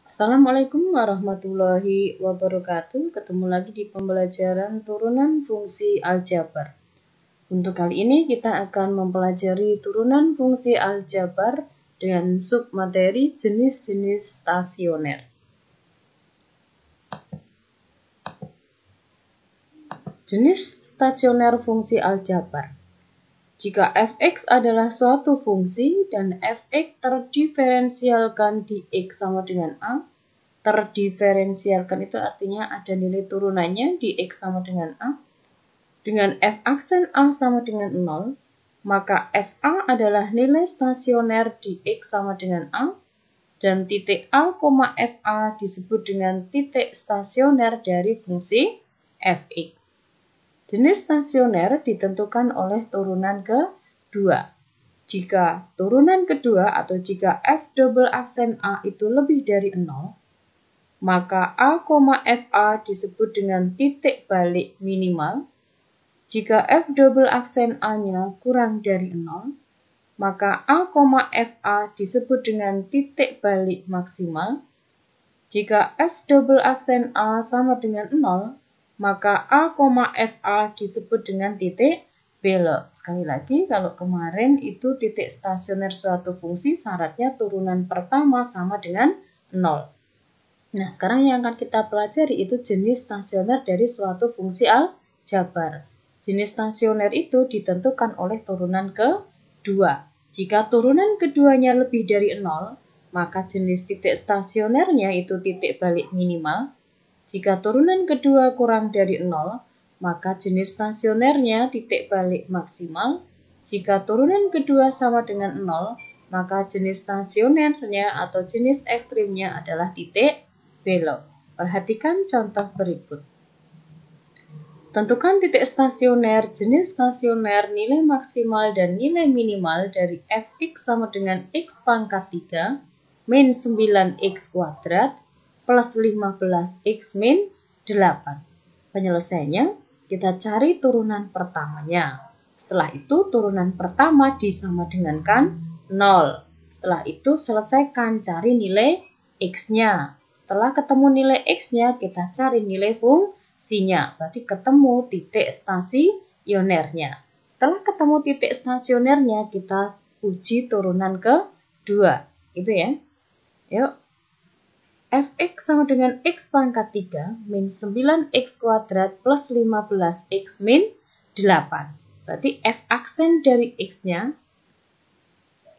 Assalamualaikum warahmatullahi wabarakatuh. Ketemu lagi di pembelajaran turunan fungsi aljabar. Untuk kali ini kita akan mempelajari turunan fungsi aljabar dengan submateri jenis-jenis stasioner. Jenis stasioner fungsi aljabar. Jika fx adalah suatu fungsi dan fx terdiferensialkan di x sama dengan a, terdiferensialkan itu artinya ada nilai turunannya di x sama dengan a, dengan f aksen a sama dengan 0, maka fa adalah nilai stasioner di x sama dengan a, dan titik a, fa disebut dengan titik stasioner dari fungsi fx. Jenis stasioner ditentukan oleh turunan kedua. Jika turunan kedua atau jika f double aksen a itu lebih dari 0, maka a, fa disebut dengan titik balik minimal. Jika f double aksen a-nya kurang dari 0, maka a, fa disebut dengan titik balik maksimal. Jika f double aksen a sama dengan 0, maka a, fa disebut dengan titik belok. Sekali lagi, kalau kemarin itu titik stasioner suatu fungsi syaratnya turunan pertama sama dengan 0. Nah, sekarang yang akan kita pelajari itu jenis stasioner dari suatu fungsi aljabar. Jenis stasioner itu ditentukan oleh turunan kedua. Jika turunan keduanya lebih dari 0, maka jenis titik stasionernya itu titik balik minimal. Jika turunan kedua kurang dari 0, maka jenis stasionernya titik balik maksimal. Jika turunan kedua sama dengan 0, maka jenis stasionernya atau jenis ekstrimnya adalah titik belok. Perhatikan contoh berikut. Tentukan titik stasioner, jenis stasioner, nilai maksimal dan nilai minimal dari fx sama dengan x pangkat 3 min 9x kuadrat plus 15x min 8. Penyelesaiannya, kita cari turunan pertamanya. Setelah itu, turunan pertama disama dengankan 0. Setelah itu, selesaikan cari nilai x-nya. Setelah ketemu nilai x-nya, kita cari nilai fungsinya. Berarti ketemu titik stasionernya. Setelah ketemu titik stasionernya, kita uji turunan kedua. Gitu ya. Yuk. Fx sama dengan x pangkat 3 min 9x kuadrat plus 15x min 8. Berarti f aksen dari x-nya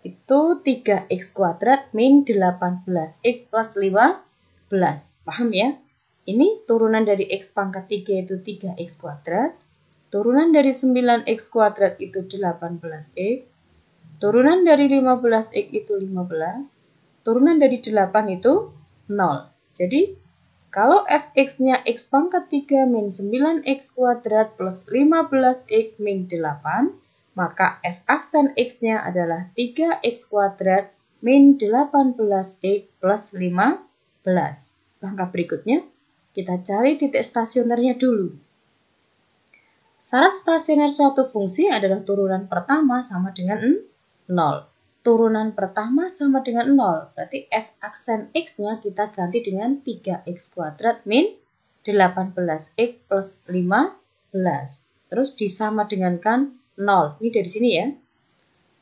itu 3x kuadrat min 18x plus 15. Paham ya? Ini turunan dari x pangkat 3 itu 3x kuadrat. Turunan dari 9x kuadrat itu 18x. Turunan dari 15x itu 15. Turunan dari 8 itu 0. Jadi, kalau fx-nya x pangkat 3 min 9x kuadrat plus 15x min 8, maka f aksen x-nya adalah 3x kuadrat min 18x plus 15. Langkah berikutnya, kita cari titik stasionernya dulu. Syarat stasioner suatu fungsi adalah turunan pertama sama dengan 0. Turunan pertama sama dengan 0, berarti f aksen x-nya kita ganti dengan 3x kuadrat min 18x plus 15. Terus disama dengankan 0. Ini dari sini ya.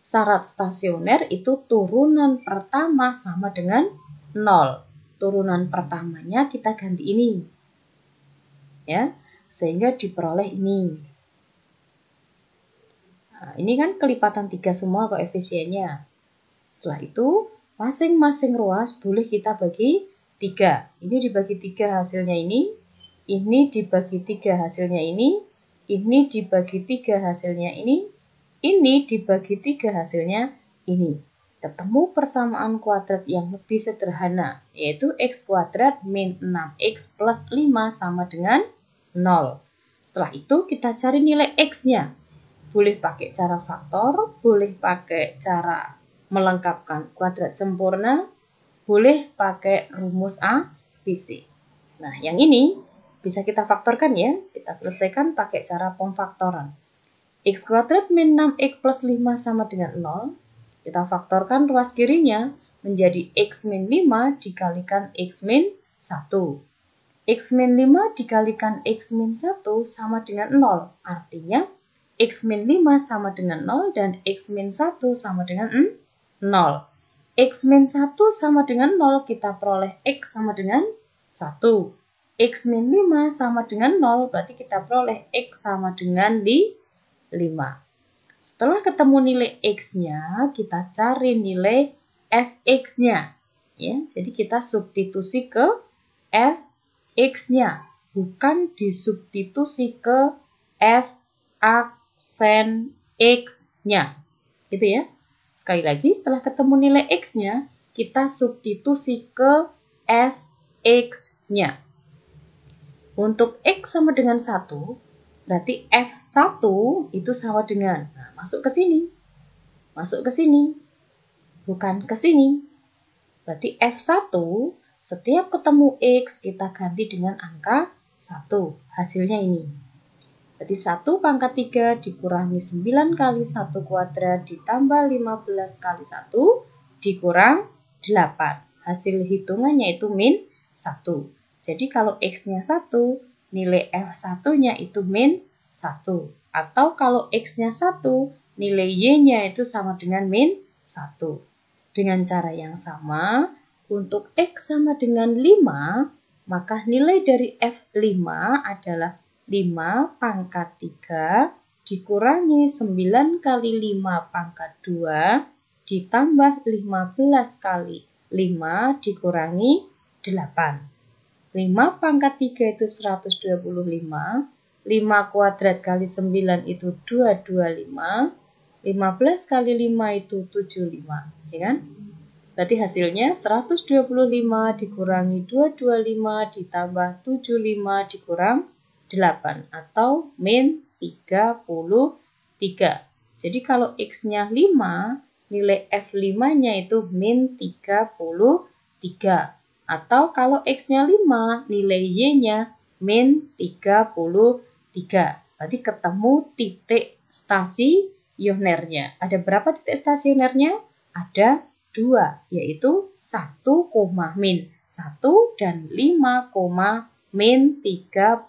Syarat stasioner itu turunan pertama sama dengan 0. Turunan pertamanya kita ganti ini. Ya, sehingga diperoleh ini. Nah, ini kan kelipatan 3 semua koefisiennya. Setelah itu, masing-masing ruas boleh kita bagi 3. Ini dibagi 3 hasilnya ini dibagi 3 hasilnya ini dibagi 3 hasilnya ini dibagi 3 hasilnya ini. Ketemu persamaan kuadrat yang lebih sederhana, yaitu x kuadrat min 6x plus 5 sama dengan 0. Setelah itu kita cari nilai x-nya. Boleh pakai cara faktor, boleh pakai cara melengkapkan kuadrat sempurna, boleh pakai rumus ABC. Nah, yang ini bisa kita faktorkan ya. Kita selesaikan pakai cara pemfaktoran. X kuadrat min 6x plus 5 sama dengan 0. Kita faktorkan ruas kirinya. menjadi X min 5 dikalikan X min 1. X min 5 dikalikan X min 1 sama dengan 0. Artinya X min 5 sama dengan 0 dan X min 1 sama dengan 0. X min 1 sama dengan 0 kita peroleh X sama dengan 1. X min 5 sama dengan 0 berarti kita peroleh X sama dengan 5. Setelah ketemu nilai X-nya, kita cari nilai Fx-nya. Ya, jadi kita substitusi ke Fx-nya, bukan disubstitusi ke F aksen X-nya. Gitu ya. Sekali lagi, setelah ketemu nilai X-nya, kita substitusi ke Fx-nya. Untuk X sama dengan 1, berarti F1 itu sama dengan, masuk ke sini. Masuk ke sini. Bukan ke sini. Berarti F1, setiap ketemu X, kita ganti dengan angka 1. Hasilnya ini. Berarti 1 pangkat 3 dikurangi 9 kali 1 kuadrat ditambah 15 kali 1 dikurang 8. Hasil hitungannya itu min 1. Jadi kalau X-nya 1, nilai F1-nya itu min 1. Atau kalau X-nya 1, nilai Y-nya itu sama dengan min 1. Dengan cara yang sama, untuk X sama dengan 5, maka nilai dari F5 adalah 5 pangkat 3 dikurangi 9 kali 5 pangkat 2 ditambah 15 kali 5 dikurangi 8. 5 pangkat 3 itu 125, 5 kuadrat kali 9 itu 225, 15 kali 5 itu 75, ya kan? Berarti hasilnya 125 dikurangi 225 ditambah 75 dikurang 8 atau min 33. Jadi kalau X-nya 5, nilai F5-nya itu min 33. Atau kalau X-nya 5, nilai Y-nya min 33. Berarti ketemu titik stasionernya. Ada berapa titik stasionernya? Ada 2, yaitu 1, min 1 dan 5, min 33.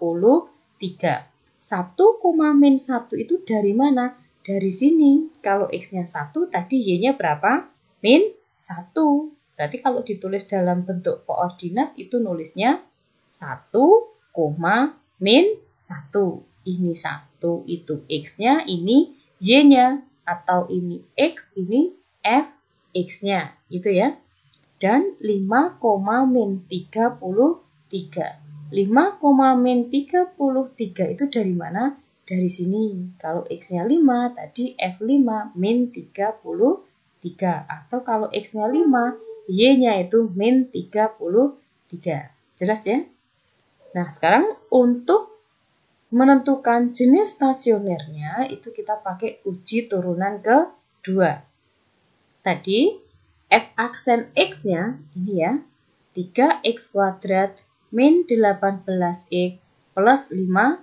1, min 1 itu dari mana? Dari sini. Kalau X-nya 1, tadi Y-nya berapa? Min 1. Berarti kalau ditulis dalam bentuk koordinat itu nulisnya 1, min 1. Ini 1, itu X-nya, ini Y-nya. Atau ini X, ini F-X-nya. Gitu ya. Dan 5, min 33. 5, min 33 itu dari mana? Dari sini. Kalau X-nya 5, tadi F5 min 33. Atau kalau X-nya 5, Y-nya itu min 33. Jelas ya? Nah, sekarang untuk menentukan jenis stasionernya, itu kita pakai uji turunan kedua. Tadi, F aksen X-nya, ini ya, 3X kuadrat min 18X plus 15.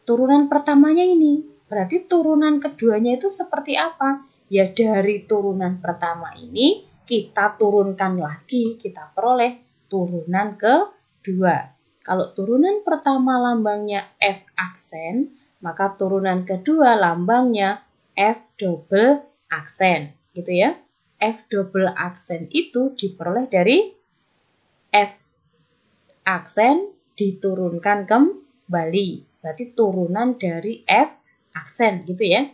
Turunan pertamanya ini, berarti turunan keduanya itu seperti apa? Ya, dari turunan pertama ini, kita turunkan lagi, kita peroleh turunan kedua. Kalau turunan pertama lambangnya F aksen, maka turunan kedua lambangnya F double aksen, gitu ya. F double aksen itu diperoleh dari F aksen diturunkan kembali. Berarti turunan dari F aksen, gitu ya.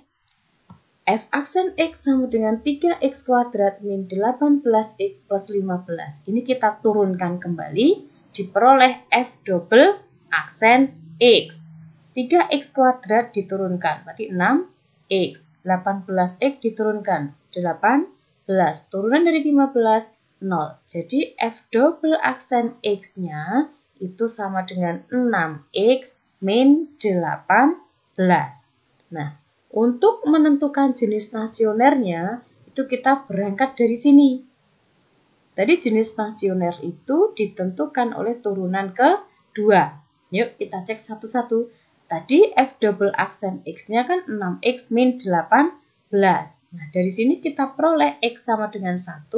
F aksen X sama dengan 3X kuadrat min 18X plus 15. Ini kita turunkan kembali, diperoleh F double aksen X. 3X kuadrat diturunkan, berarti 6X. 18X diturunkan, 18. Turunan dari 15, 0. Jadi F double aksen X-nya itu sama dengan 6X min 18. Nah, untuk menentukan jenis stasionernya, itu kita berangkat dari sini. Tadi jenis stasioner itu ditentukan oleh turunan kedua. Yuk kita cek satu-satu. Tadi F double aksen X-nya kan 6X min 18. Nah, dari sini kita peroleh X sama dengan 1,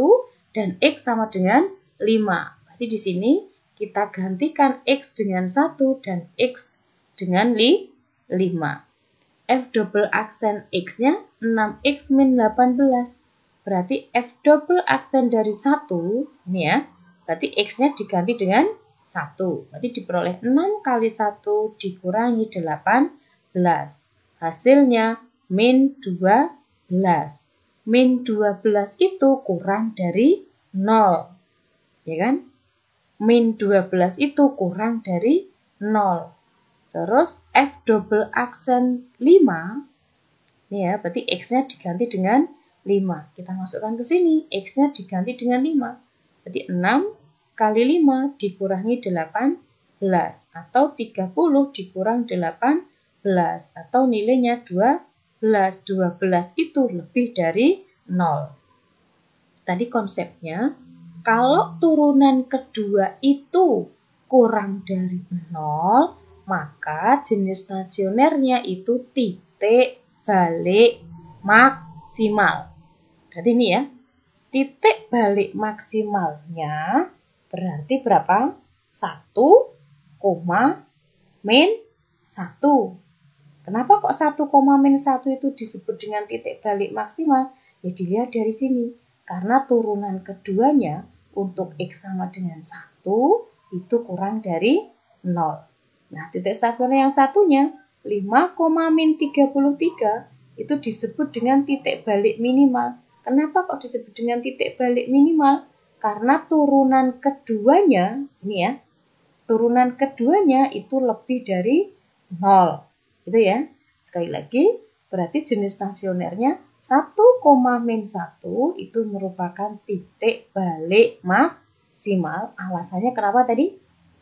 dan X sama dengan 5. Berarti di sini kita gantikan X dengan 1 dan X dengan 5. F double aksen X-nya 6X min 18. Berarti F double aksen dari 1, ini ya, berarti X-nya diganti dengan 1. Berarti diperoleh 6 kali 1 dikurangi 18. Hasilnya min 12. Min 12 itu kurang dari 0. Ya kan? Min 12 itu kurang dari 0. Terus F double aksen 5, ini ya, berarti X-nya diganti dengan 5. Kita masukkan ke sini, X-nya diganti dengan 5. Berarti 6 kali 5 dikurangi 18, atau 30 dikurang 18, atau nilainya 12. 12 itu lebih dari 0. Tadi konsepnya, kalau turunan kedua itu kurang dari 0, maka jenis stasionernya itu titik balik maksimal. Berarti ini ya, titik balik maksimalnya berarti berapa? 1, min 1. Kenapa kok 1, min 1 itu disebut dengan titik balik maksimal? Ya dilihat dari sini. Karena turunan keduanya untuk X sama dengan 1 itu kurang dari 0. Nah, titik stasioner yang satunya 5, min 33 itu disebut dengan titik balik minimal. Kenapa kok disebut dengan titik balik minimal? Karena turunan keduanya, ini ya, turunan keduanya itu lebih dari 0. Gitu ya. Sekali lagi, berarti jenis stasionernya 1, min 1 itu merupakan titik balik maksimal. Alasannya kenapa tadi?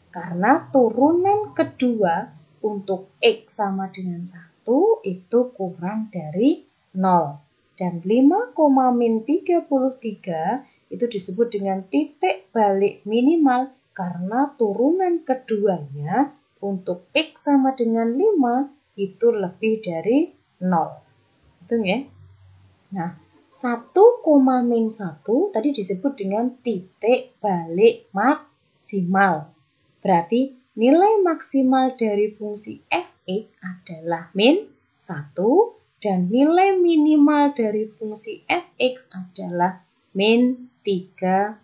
Karena turunan kedua untuk X sama dengan 1 itu kurang dari 0. Dan 5, min 33 itu disebut dengan titik balik minimal karena turunan keduanya untuk X sama dengan 5 itu lebih dari 0. Betul ya? Nah, 1, min 1 tadi disebut dengan titik balik maksimal. Berarti nilai maksimal dari fungsi f(x) adalah min 1 dan nilai minimal dari fungsi f(x) adalah min 33.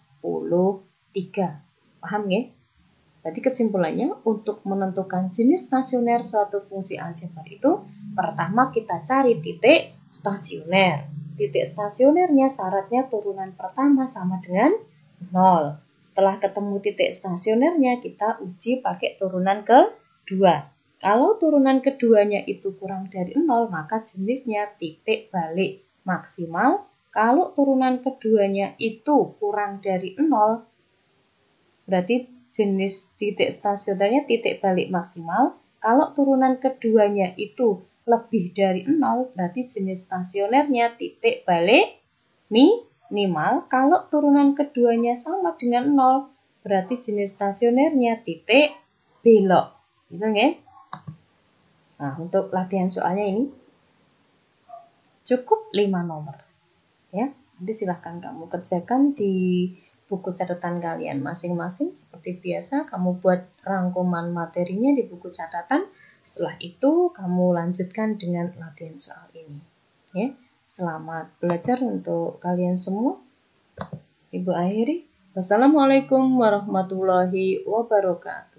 Paham ya? Berarti kesimpulannya untuk menentukan jenis stasioner suatu fungsi aljabar itu pertama kita cari titik stasioner. Titik stasionernya syaratnya turunan pertama sama dengan 0. Setelah ketemu titik stasionernya, kita uji pakai turunan kedua. Kalau turunan keduanya itu kurang dari 0, maka jenisnya titik balik maksimal. Kalau turunan keduanya itu kurang dari 0, berarti jenis titik stasionernya titik balik maksimal. Kalau turunan keduanya itu lebih dari 0, berarti jenis stasionernya titik balik minimal. Kalau turunan keduanya sama dengan 0, berarti jenis stasionernya titik belok. Gitu ya. Nah, untuk latihan soalnya ini cukup 5 nomor. Ya, nanti silahkan kamu kerjakan di buku catatan kalian masing-masing. Seperti biasa, kamu buat rangkuman materinya di buku catatan. Setelah itu, kamu lanjutkan dengan latihan soal ini. Ya, selamat belajar untuk kalian semua. Ibu akhiri. Wassalamualaikum warahmatullahi wabarakatuh.